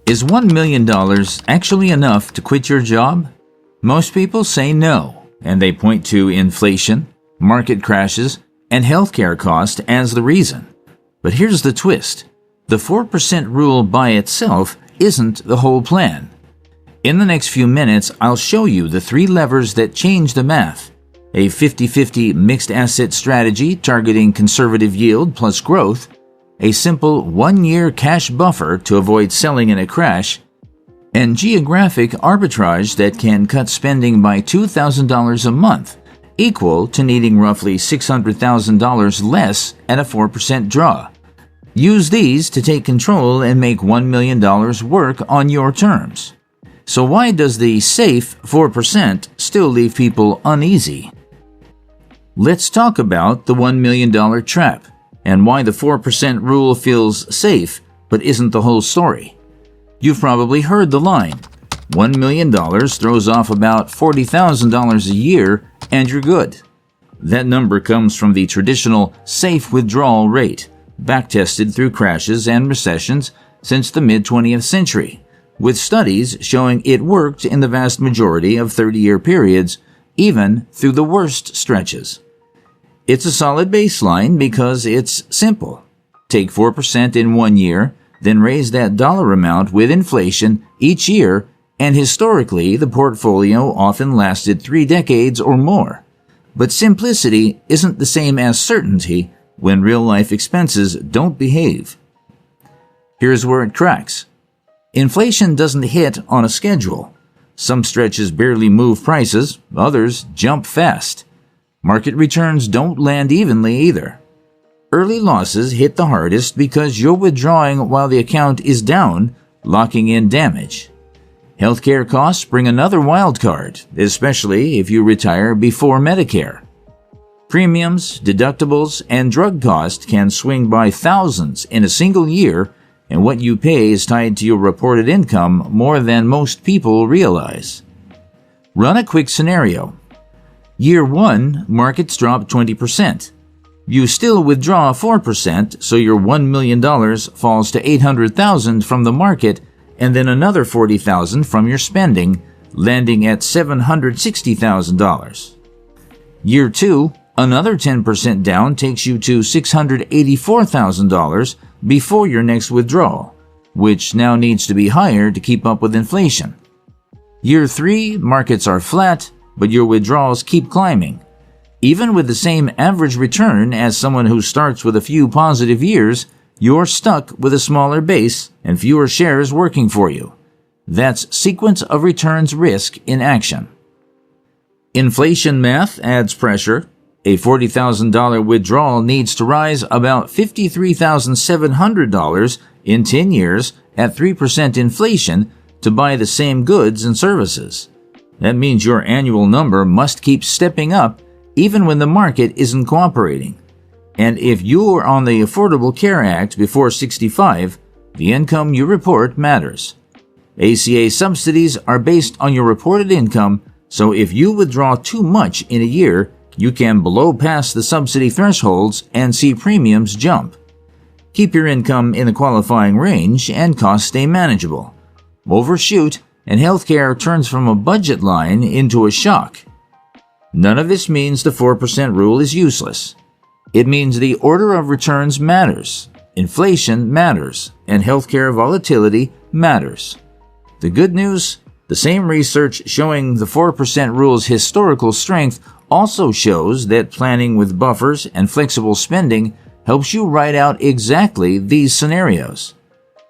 Is $1 million actually enough to quit your job? Most people say no, and they point to inflation, market crashes, and healthcare costs as the reason. But here's the twist. The 4% rule by itself isn't the whole plan. In the next few minutes, I'll show you the 3 levers that change the math. A 50-50 mixed asset strategy targeting conservative yield plus growth, a simple 1-year cash buffer to avoid selling in a crash, and geographic arbitrage that can cut spending by $2,000 a month, equal to needing roughly $600,000 less at a 4% draw. Use these to take control and make $1 million work on your terms. So why does the safe 4% still leave people uneasy? Let's talk about the $1 million trap and why the 4% rule feels safe but isn't the whole story. You've probably heard the line, $1 million throws off about $40,000 a year and you're good. That number comes from the traditional safe withdrawal rate, backtested through crashes and recessions since the mid-20th century, with studies showing it worked in the vast majority of 30-year periods, even through the worst stretches. It's a solid baseline because it's simple. Take 4% in 1 year, then raise that dollar amount with inflation each year, and historically the portfolio often lasted 3 decades or more. But simplicity isn't the same as certainty when real-life expenses don't behave. Here's where it cracks. Inflation doesn't hit on a schedule. Some stretches barely move prices, others jump fast. Market returns don't land evenly either. Early losses hit the hardest because you're withdrawing while the account is down, locking in damage. Healthcare costs bring another wild card, especially if you retire before Medicare. Premiums, deductibles, and drug costs can swing by thousands in a single year, and what you pay is tied to your reported income more than most people realize. Run a quick scenario. Year 1, markets drop 20%. You still withdraw 4%, so your $1 million falls to $800,000 from the market and then another $40,000 from your spending, landing at $760,000. Year 2, another 10% down takes you to $684,000 before your next withdrawal, which now needs to be higher to keep up with inflation. Year 3, markets are flat, but your withdrawals keep climbing. Even with the same average return as someone who starts with a few positive years, you're stuck with a smaller base and fewer shares working for you. That's sequence of returns risk in action. Inflation math adds pressure. A $40,000 withdrawal needs to rise about $53,700 in 10 years at 3% inflation to buy the same goods and services. That means your annual number must keep stepping up even when the market isn't cooperating. And if you're on the Affordable Care Act before 65, the income you report matters. ACA subsidies are based on your reported income, so if you withdraw too much in a year, you can blow past the subsidy thresholds and see premiums jump. Keep your income in the qualifying range and costs stay manageable. Overshoot, and healthcare turns from a budget line into a shock. None of this means the 4% rule is useless. It means the order of returns matters, inflation matters, and healthcare volatility matters. The good news? The same research showing the 4% rule's historical strength also shows that planning with buffers and flexible spending helps you write out exactly these scenarios.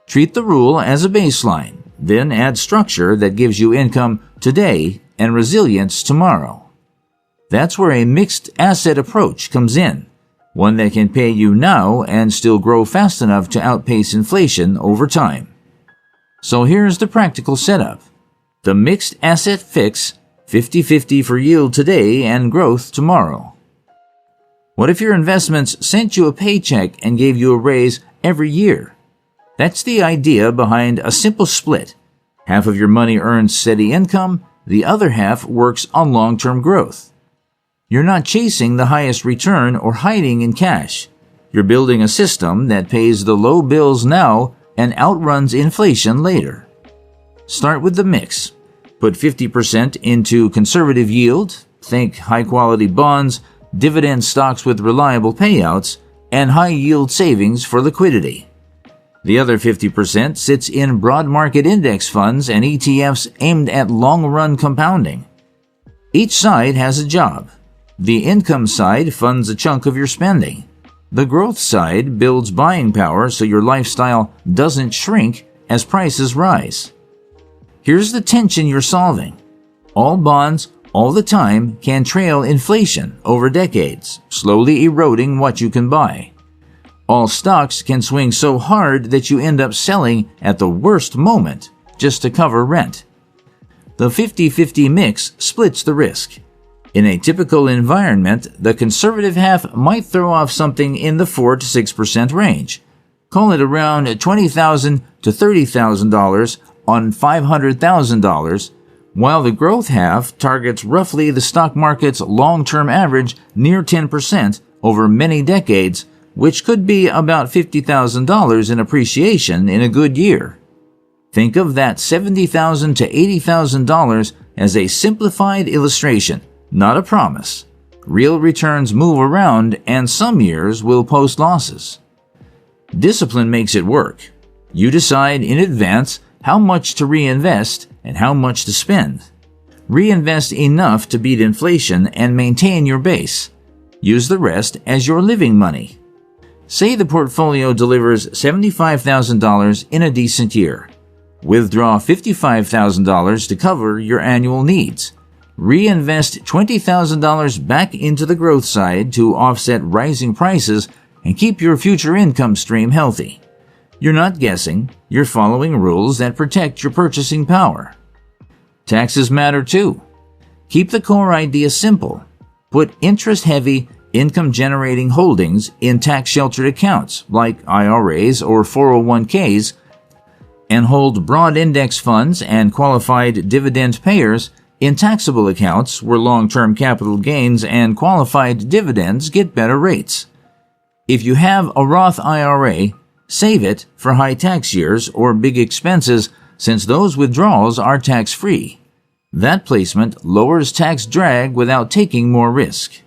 Treat the rule as a baseline, then add structure that gives you income today and resilience tomorrow. That's where a mixed asset approach comes in, one that can pay you now and still grow fast enough to outpace inflation over time. So here's the practical setup. The mixed asset fix, 50-50 for yield today and growth tomorrow. What if your investments sent you a paycheck and gave you a raise every year? That's the idea behind a simple split. Half of your money earns steady income, the other half works on long-term growth. You're not chasing the highest return or hiding in cash. You're building a system that pays the low bills now and outruns inflation later. Start with the mix. Put 50% into conservative yield, think high-quality bonds, dividend stocks with reliable payouts, and high-yield savings for liquidity. The other 50% sits in broad market index funds and ETFs aimed at long-run compounding. Each side has a job. The income side funds a chunk of your spending. The growth side builds buying power so your lifestyle doesn't shrink as prices rise. Here's the tension you're solving. All bonds, all the time, can trail inflation over decades, slowly eroding what you can buy. All stocks can swing so hard that you end up selling at the worst moment just to cover rent. The 50-50 mix splits the risk. In a typical environment, the conservative half might throw off something in the 4 to 6% range. Call it around $20,000 to $30,000 on $500,000, while the growth half targets roughly the stock market's long-term average near 10% over many decades, which could be about $50,000 in appreciation in a good year. Think of that $70,000 to $80,000 as a simplified illustration, not a promise. Real returns move around, and some years will post losses. Discipline makes it work. You decide in advance how much to reinvest and how much to spend. Reinvest enough to beat inflation and maintain your base. Use the rest as your living money. Say the portfolio delivers $75,000 in a decent year. Withdraw $55,000 to cover your annual needs. Reinvest $20,000 back into the growth side to offset rising prices and keep your future income stream healthy. You're not guessing, you're following rules that protect your purchasing power. Taxes matter too. Keep the core idea simple. Put interest-heavy, income-generating holdings in tax-sheltered accounts like IRAs or 401ks, and hold broad index funds and qualified dividend payers in taxable accounts where long-term capital gains and qualified dividends get better rates. If you have a Roth IRA, save it for high tax years or big expenses, since those withdrawals are tax-free. That placement lowers tax drag without taking more risk.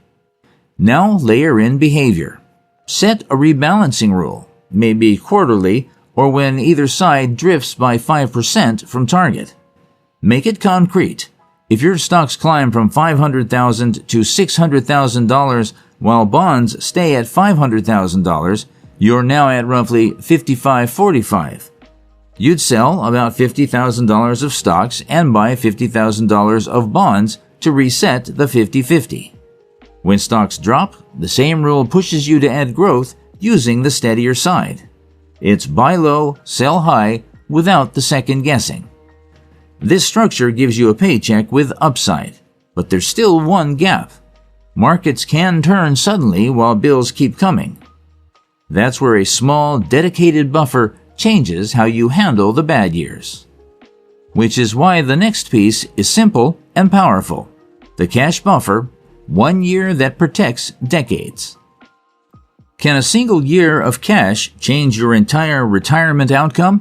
Now layer in behavior. Set a rebalancing rule, maybe quarterly or when either side drifts by 5% from target. Make it concrete. If your stocks climb from $500,000 to $600,000 while bonds stay at $500,000, you're now at roughly 55-45. You'd sell about $50,000 of stocks and buy $50,000 of bonds to reset the 50-50. When stocks drop, the same rule pushes you to add growth using the steadier side. It's buy low, sell high without the second guessing. This structure gives you a paycheck with upside, but there's still one gap. Markets can turn suddenly while bills keep coming. That's where a small, dedicated buffer changes how you handle the bad years. Which is why the next piece is simple and powerful. The cash buffer, 1 year that protects decades. Can a single year of cash change your entire retirement outcome?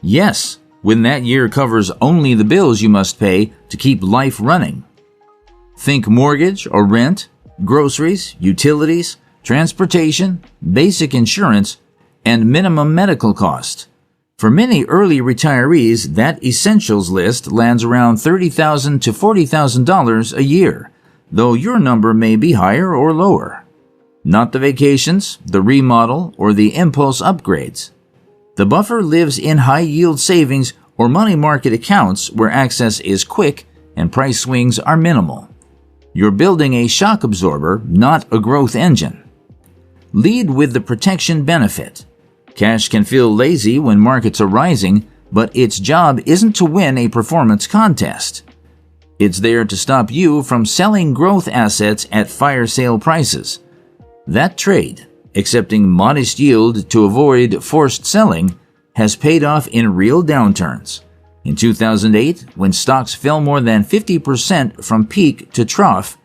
Yes, when that year covers only the bills you must pay to keep life running. Think mortgage or rent, groceries, utilities, transportation, basic insurance, and minimum medical cost. For many early retirees, that essentials list lands around $30,000 to $40,000 a year, though your number may be higher or lower. Not the vacations, the remodel, or the impulse upgrades. The buffer lives in high-yield savings or money market accounts where access is quick and price swings are minimal. You're building a shock absorber, not a growth engine. Lead with the protection benefit. Cash can feel lazy when markets are rising, but its job isn't to win a performance contest. It's there to stop you from selling growth assets at fire sale prices. That trade, accepting modest yield to avoid forced selling, has paid off in real downturns. In 2008, when stocks fell more than 50% from peak to trough,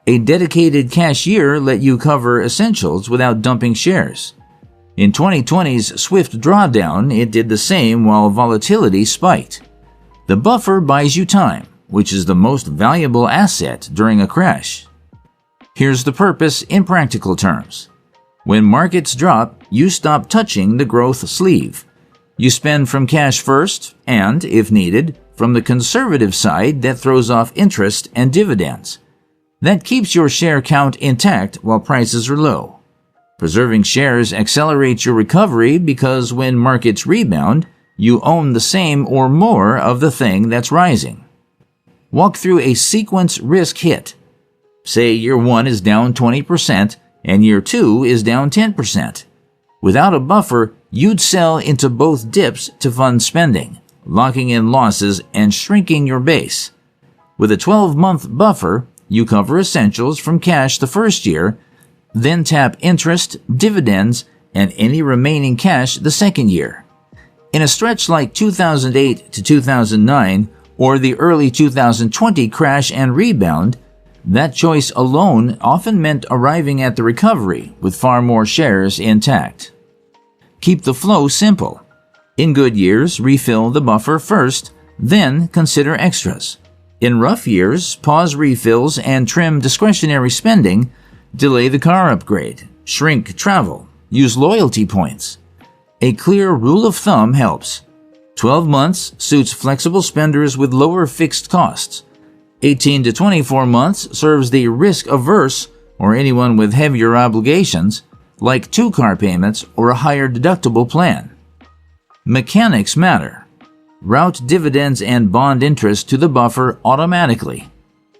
a dedicated cash year let you cover essentials without dumping shares. In 2020's swift drawdown, it did the same while volatility spiked. The buffer buys you time, which is the most valuable asset during a crash. Here's the purpose in practical terms. When markets drop, you stop touching the growth sleeve. You spend from cash first and, if needed, from the conservative side that throws off interest and dividends. That keeps your share count intact while prices are low. Preserving shares accelerates your recovery because when markets rebound, you own the same or more of the thing that's rising. Walk through a sequence risk hit. Say year 1 is down 20% and year 2 is down 10%. Without a buffer, you'd sell into both dips to fund spending, locking in losses and shrinking your base. With a 12-month buffer, you cover essentials from cash the first year, then tap interest, dividends, and any remaining cash the second year. In a stretch like 2008 to 2009 or the early 2020 crash and rebound, that choice alone often meant arriving at the recovery with far more shares intact. Keep the flow simple. In good years, refill the buffer first, then consider extras. In rough years, pause refills and trim discretionary spending, delay the car upgrade, shrink travel, use loyalty points. A clear rule of thumb helps. 12 months suits flexible spenders with lower fixed costs. 18 to 24 months serves the risk-averse or anyone with heavier obligations, like 2 car payments or a higher deductible plan. Mechanics matter. Route dividends and bond interest to the buffer automatically.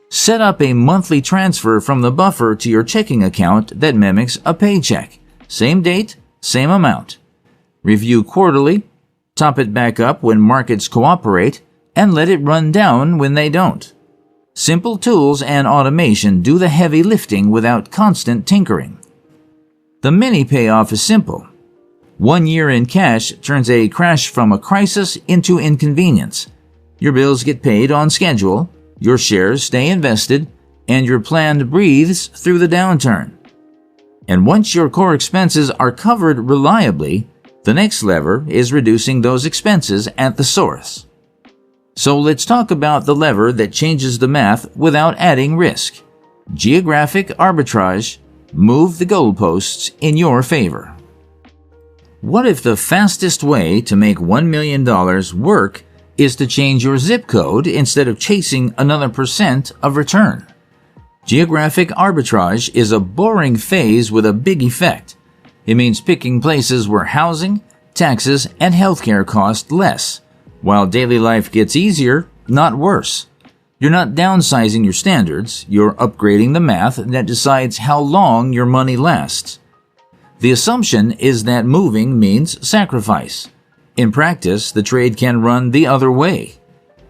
Set up a monthly transfer from the buffer to your checking account that mimics a paycheck. Same date, same amount. Review quarterly, top it back up when markets cooperate, and let it run down when they don't. Simple tools and automation do the heavy lifting without constant tinkering. The mini payoff is simple. 1 year in cash turns a crash from a crisis into inconvenience. Your bills get paid on schedule, your shares stay invested, and your plan breathes through the downturn. And once your core expenses are covered reliably, the next lever is reducing those expenses at the source. So let's talk about the lever that changes the math without adding risk. Geographic arbitrage. Move the goalposts in your favor. What if the fastest way to make $1 million work is to change your zip code instead of chasing another percent of return? Geographic arbitrage is a boring phase with a big effect. It means picking places where housing, taxes, and healthcare cost less, while daily life gets easier, not worse. You're not downsizing your standards, you're upgrading the math that decides how long your money lasts. The assumption is that moving means sacrifice. In practice, the trade can run the other way.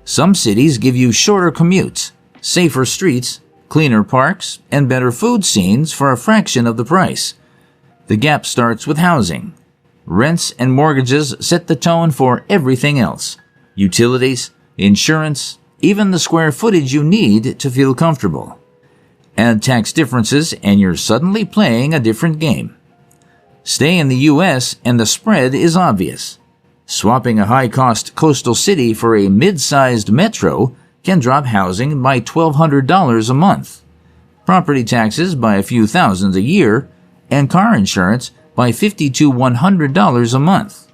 Some cities give you shorter commutes, safer streets, cleaner parks, and better food scenes for a fraction of the price. The gap starts with housing. Rents and mortgages set the tone for everything else. Utilities, insurance, even the square footage you need to feel comfortable. Add tax differences and you're suddenly playing a different game. Stay in the U.S. and the spread is obvious. Swapping a high-cost coastal city for a mid-sized metro can drop housing by $1,200 a month, property taxes by a few thousands a year, and car insurance by $50 to $100 a month.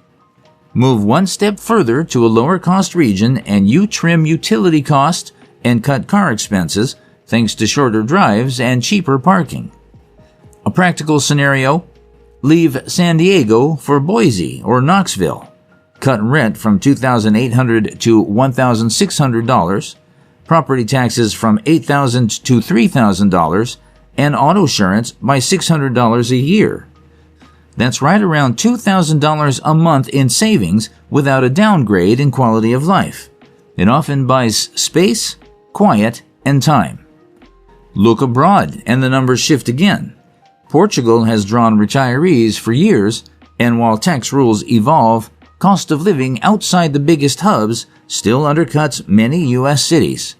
Move one step further to a lower-cost region and you trim utility costs and cut car expenses thanks to shorter drives and cheaper parking. A practical scenario: leave San Diego for Boise or Knoxville. Cut rent from $2,800 to $1,600, property taxes from $8,000 to $3,000, and auto insurance by $600 a year. That's right around $2,000 a month in savings without a downgrade in quality of life. It often buys space, quiet, and time. Look abroad and the numbers shift again. Portugal has drawn retirees for years, and while tax rules evolve, cost of living outside the biggest hubs still undercuts many U.S. cities.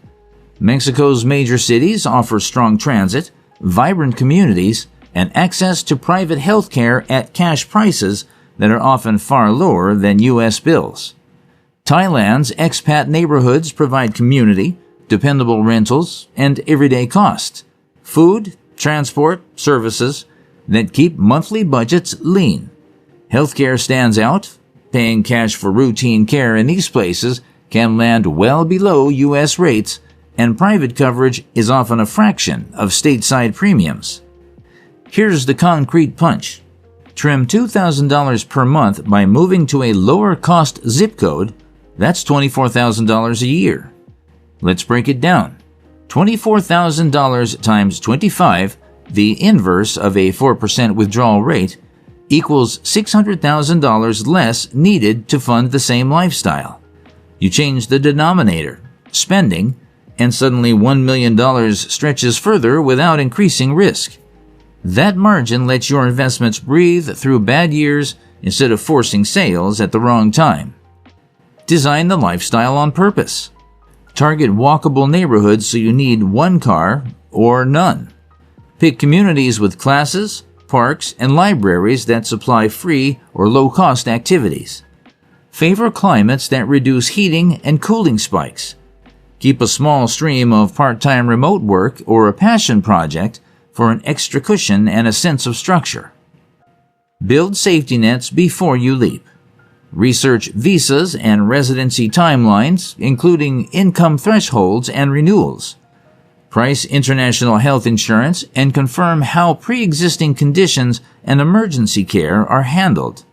Mexico's major cities offer strong transit, vibrant communities, and access to private health care at cash prices that are often far lower than U.S. bills. Thailand's expat neighborhoods provide community, dependable rentals, and everyday costs, food, transport, services that keep monthly budgets lean. Healthcare stands out. Paying cash for routine care in these places can land well below U.S. rates, and private coverage is often a fraction of stateside premiums. Here's the concrete punch. Trim $2,000 per month by moving to a lower-cost zip code. That's $24,000 a year. Let's break it down. $24,000 times 25, the inverse of a 4% withdrawal rate, equals $600,000 less needed to fund the same lifestyle. You change the denominator, spending, and suddenly $1 million stretches further without increasing risk. That margin lets your investments breathe through bad years instead of forcing sales at the wrong time. Design the lifestyle on purpose. Target walkable neighborhoods so you need one car or none. Pick communities with classes, parks, and libraries that supply free or low-cost activities. Favor climates that reduce heating and cooling spikes. Keep a small stream of part-time remote work or a passion project for an extra cushion and a sense of structure. Build safety nets before you leap. Research visas and residency timelines, including income thresholds and renewals. Price international health insurance and confirm how pre-existing conditions and emergency care are handled.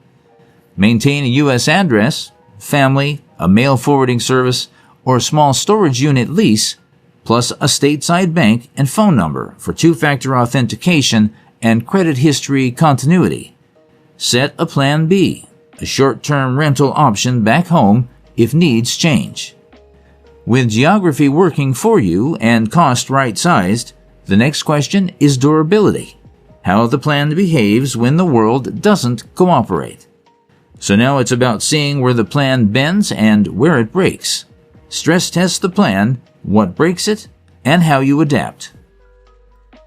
Maintain a U.S. address, family, a mail forwarding service, or small storage unit lease, plus a stateside bank and phone number for two-factor authentication and credit history continuity. Set a Plan B, a short-term rental option back home if needs change. With geography working for you and cost right-sized, the next question is durability. How the plan behaves when the world doesn't cooperate. So now it's about seeing where the plan bends and where it breaks. Stress test the plan, what breaks it, and how you adapt.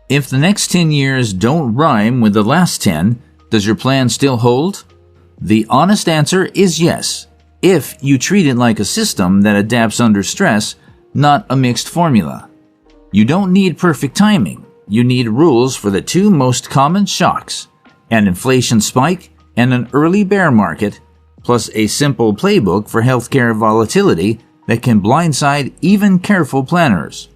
If the next 10 years don't rhyme with the last 10, does your plan still hold? The honest answer is yes, if you treat it like a system that adapts under stress, not a mixed formula. You don't need perfect timing. You need rules for the two most common shocks, an inflation spike and an early bear market, plus a simple playbook for healthcare volatility that can blindside even careful planners.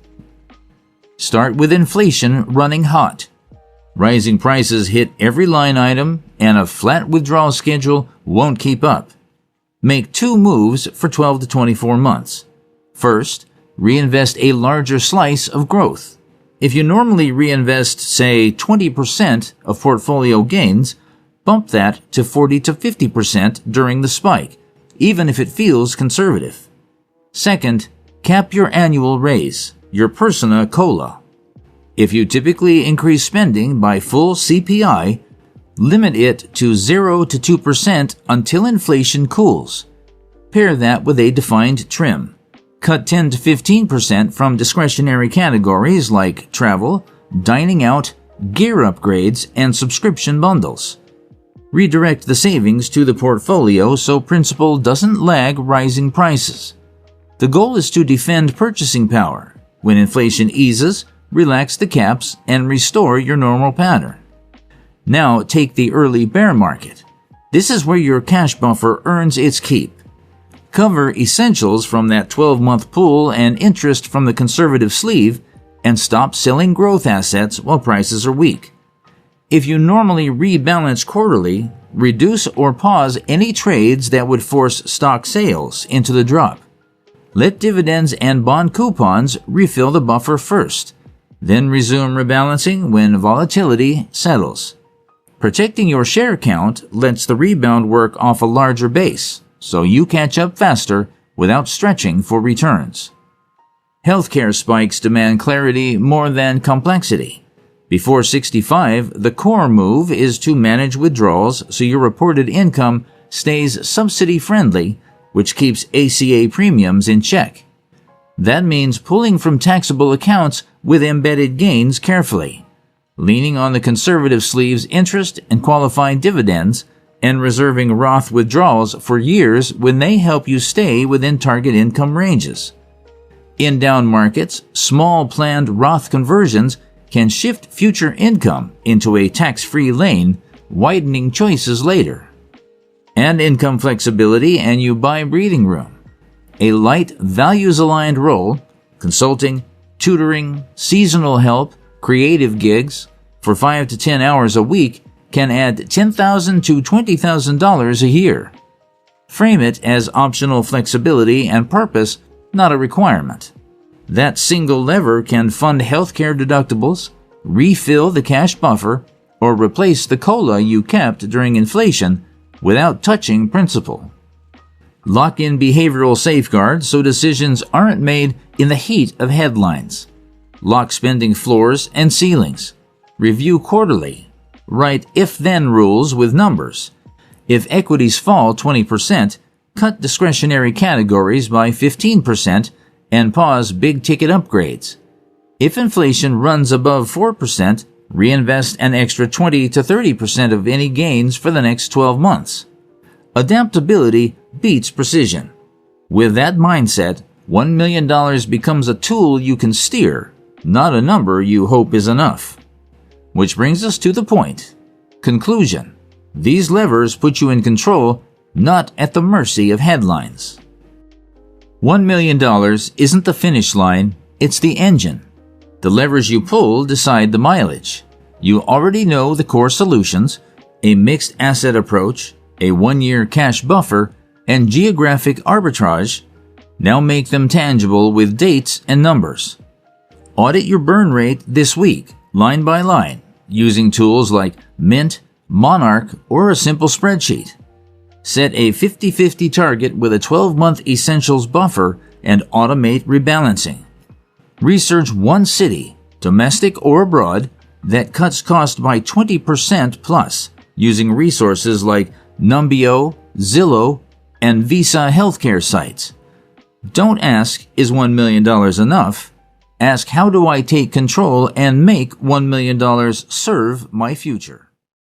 Start with inflation running hot. Rising prices hit every line item, and a flat withdrawal schedule won't keep up. Make two moves for 12 to 24 months. First, reinvest a larger slice of growth. If you normally reinvest, say, 20% of portfolio gains, bump that to 40 to 50% during the spike, even if it feels conservative. Second, cap your annual raise, your persona COLA. If you typically increase spending by full CPI, limit it to 0 to 2% until inflation cools. Pair that with a defined trim. Cut 10 to 15% from discretionary categories like travel, dining out, gear upgrades, and subscription bundles. Redirect the savings to the portfolio so principal doesn't lag rising prices. The goal is to defend purchasing power. When inflation eases, relax the caps and restore your normal pattern. Now take the early bear market. This is where your cash buffer earns its keep. Cover essentials from that 12-month pool and interest from the conservative sleeve, and stop selling growth assets while prices are weak. If you normally rebalance quarterly, reduce or pause any trades that would force stock sales into the drop. Let dividends and bond coupons refill the buffer first, then resume rebalancing when volatility settles. Protecting your share count lets the rebound work off a larger base, so you catch up faster without stretching for returns. Healthcare spikes demand clarity more than complexity. Before 65, the core move is to manage withdrawals so your reported income stays subsidy-friendly, which keeps ACA premiums in check. That means pulling from taxable accounts with embedded gains carefully, leaning on the conservative sleeve's interest and qualified dividends, and reserving Roth withdrawals for years when they help you stay within target income ranges. In down markets, small planned Roth conversions can shift future income into a tax-free lane, widening choices later. And income flexibility, and you buy breathing room. A light, values-aligned role, consulting, tutoring, seasonal help, creative gigs, for 5 to 10 hours a week can add $10,000 to $20,000 a year. Frame it as optional flexibility and purpose, not a requirement. That single lever can fund healthcare deductibles, refill the cash buffer, or replace the COLA you kept during inflation without touching principal. Lock in behavioral safeguards so decisions aren't made in the heat of headlines. Lock spending floors and ceilings. Review quarterly. Write if-then rules with numbers. If equities fall 20%, cut discretionary categories by 15% and pause big-ticket upgrades. If inflation runs above 4%, reinvest an extra 20 to 30% of any gains for the next 12 months. Adaptability beats precision. With that mindset, $1 million becomes a tool you can steer, not a number you hope is enough. Which brings us to the point. Conclusion. These levers put you in control, not at the mercy of headlines. $1 million isn't the finish line, it's the engine. The levers you pull decide the mileage. You already know the core solutions, a mixed asset approach, a 1-year cash buffer, and geographic arbitrage. Now make them tangible with dates and numbers. Audit your burn rate this week, line by line, using tools like Mint, Monarch, or a simple spreadsheet. Set a 50-50 target with a 12-month essentials buffer and automate rebalancing. Research one city, domestic or abroad, that cuts cost by 20% plus using resources like Numbeo, Zillow, and Visa healthcare sites. Don't ask, is $1 million enough? Ask, how do I take control and make $1 million serve my future?